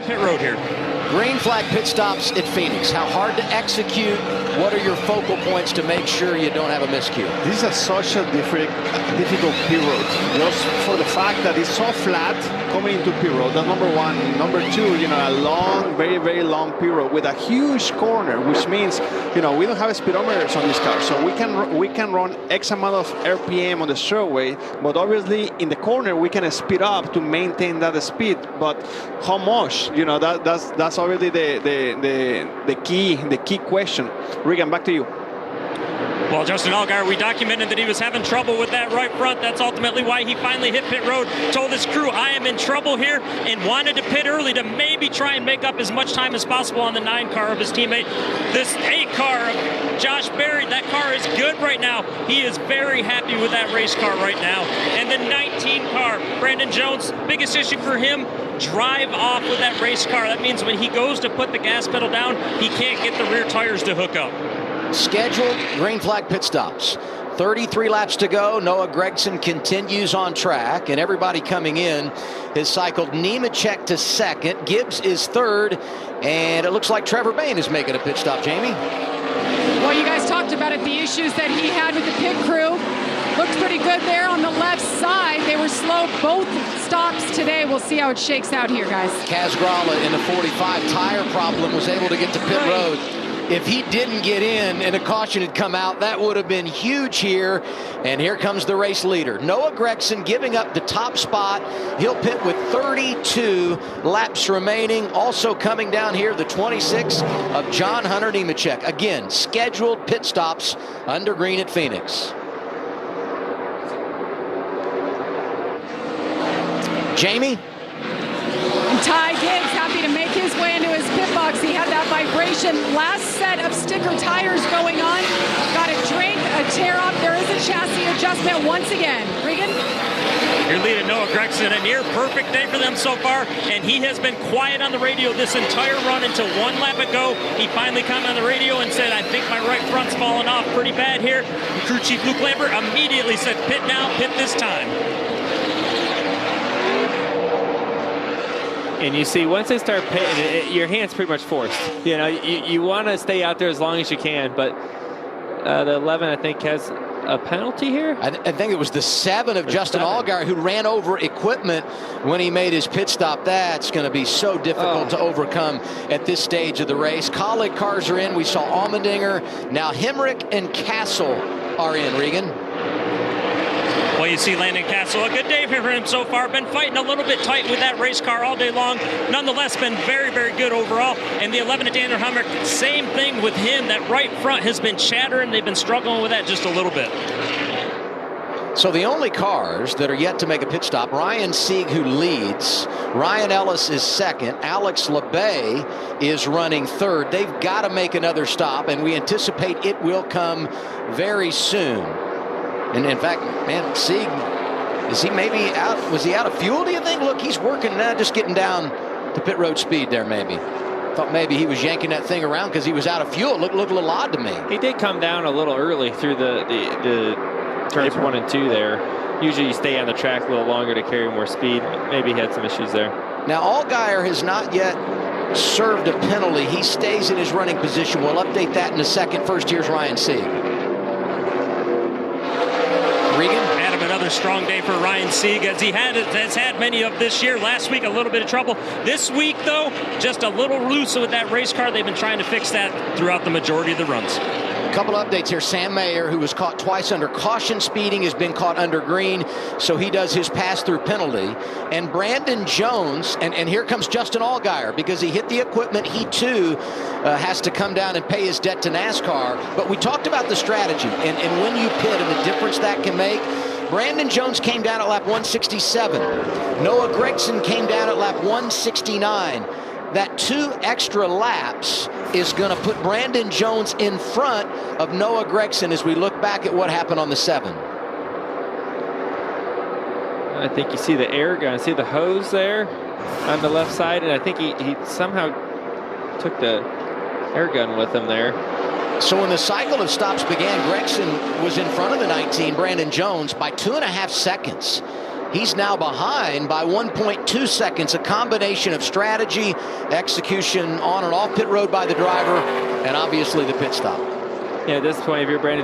Pit road here. Green flag pit stops at Phoenix. How hard to execute? What are your focal points to make sure you don't have a miscue? This is such a difficult pit road, just for the fact that it's so flat coming into pit road. That's number one. Number two, a long, very, very long pit road with a huge corner, which means, we don't have speedometers on this car, so we can run X amount of RPM on the straightaway, but obviously in the corner we can speed up to maintain that speed. But how much? That's already the key question. Regan, back to you. Well, Justin Allgaier, we documented that he was having trouble with that right front. That's ultimately why he finally hit pit road, told his crew, I am in trouble here, and wanted to pit early to maybe try and make up as much time as possible on the 9 car of his teammate. This 8 car of Josh Berry, that car is good right now. He is very happy with that race car right now. And the 19 car, Brandon Jones, biggest issue for him, drive off with that race car. That means when he goes to put the gas pedal down, he can't get the rear tires to hook up. Scheduled green flag pit stops. 33 laps to go. Noah Gragson continues on track, and everybody coming in has cycled. Nemechek to second. Gibbs is third, and it looks like Trevor Bayne is making a pit stop. Jamie? Well, you guys talked about it, the issues that he had with the pit crew. Looked pretty good there on the left side. They were slow both stops today. We'll see how it shakes out here, guys. Kaz Grala in the 45 tire problem was able to get to pit road. If he didn't get in and a caution had come out, that would have been huge here. And here comes the race leader. Noah Gragson giving up the top spot. He'll pit with 32 laps remaining. Also coming down here, the 26 of John Hunter Nemechek. Again, scheduled pit stops under green at Phoenix. Jamie? And Ty Gibbs happy to make his way into his pit box. He had that vibration. Last set of sticker tires going on. Got a drink, a tear up. There is a chassis adjustment once again. Regan? Your leader, Noah Gragson, a near perfect day for them so far, and he has been quiet on the radio this entire run until 1 lap ago. He finally came on the radio and said, I think my right front's falling off pretty bad here. And crew chief Luke Lambert immediately said, pit now, pit this time. And you see, once they start pitting, your hand's pretty much forced. You want to stay out there as long as you can, but the 11, I think, has a penalty here. I think it was the 7 of Justin Allgaier who ran over equipment when he made his pit stop. That's going to be so difficult to overcome at this stage of the race. Colleague cars are in. We saw Allmendinger. Now Hemrick and Castle are in, Regan. Well, you see Landon Castle, a good day for him so far. Been fighting a little bit tight with that race car all day long. Nonetheless, been very, very good overall. And the 11 of Daniel Hemrick, same thing with him. That right front has been chattering. They've been struggling with that just a little bit. So the only cars that are yet to make a pit stop, Ryan Sieg, who leads. Ryan Ellis is second. Alex LeBay is running third. They've got to make another stop, and we anticipate it will come very soon. And in fact, man, Sieg, is he maybe out? Was he out of fuel, do you think? Look, he's working now, just getting down to pit road speed there, maybe. Thought maybe he was yanking that thing around because he was out of fuel. Looked a little odd to me. He did come down a little early through the turns 1 and 2 there. Usually you stay on the track a little longer to carry more speed. Maybe he had some issues there. Now, Allgaier has not yet served a penalty. He stays in his running position. We'll update that in a second. First, here's Ryan Sieg. Adam, another strong day for Ryan Sieg, as he has had many of this year. Last week, a little bit of trouble. This week, though, just a little loose with that race car. They've been trying to fix that throughout the majority of the runs. A couple updates here. Sam Mayer, who was caught twice under caution speeding, has been caught under green, so he does his pass-through penalty. And Brandon Jones, and here comes Justin Allgaier, because he hit the equipment. He, too, has to come down and pay his debt to NASCAR. But we talked about the strategy and when you pit and the difference that can make. Brandon Jones came down at lap 167. Noah Gragson came down at lap 169. That 2 extra laps is going to put Brandon Jones in front of Noah Gragson as we look back at what happened on the 7. I think you see the air gun, see the hose there on the left side, and I think he somehow took the air gun with him there. So when the cycle of stops began, Gragson was in front of the 19, Brandon Jones, by 2.5 seconds. He's now behind by 1.2 seconds, a combination of strategy, execution on and off pit road by the driver, and obviously the pit stop. Yeah, at this point, if you're Brandon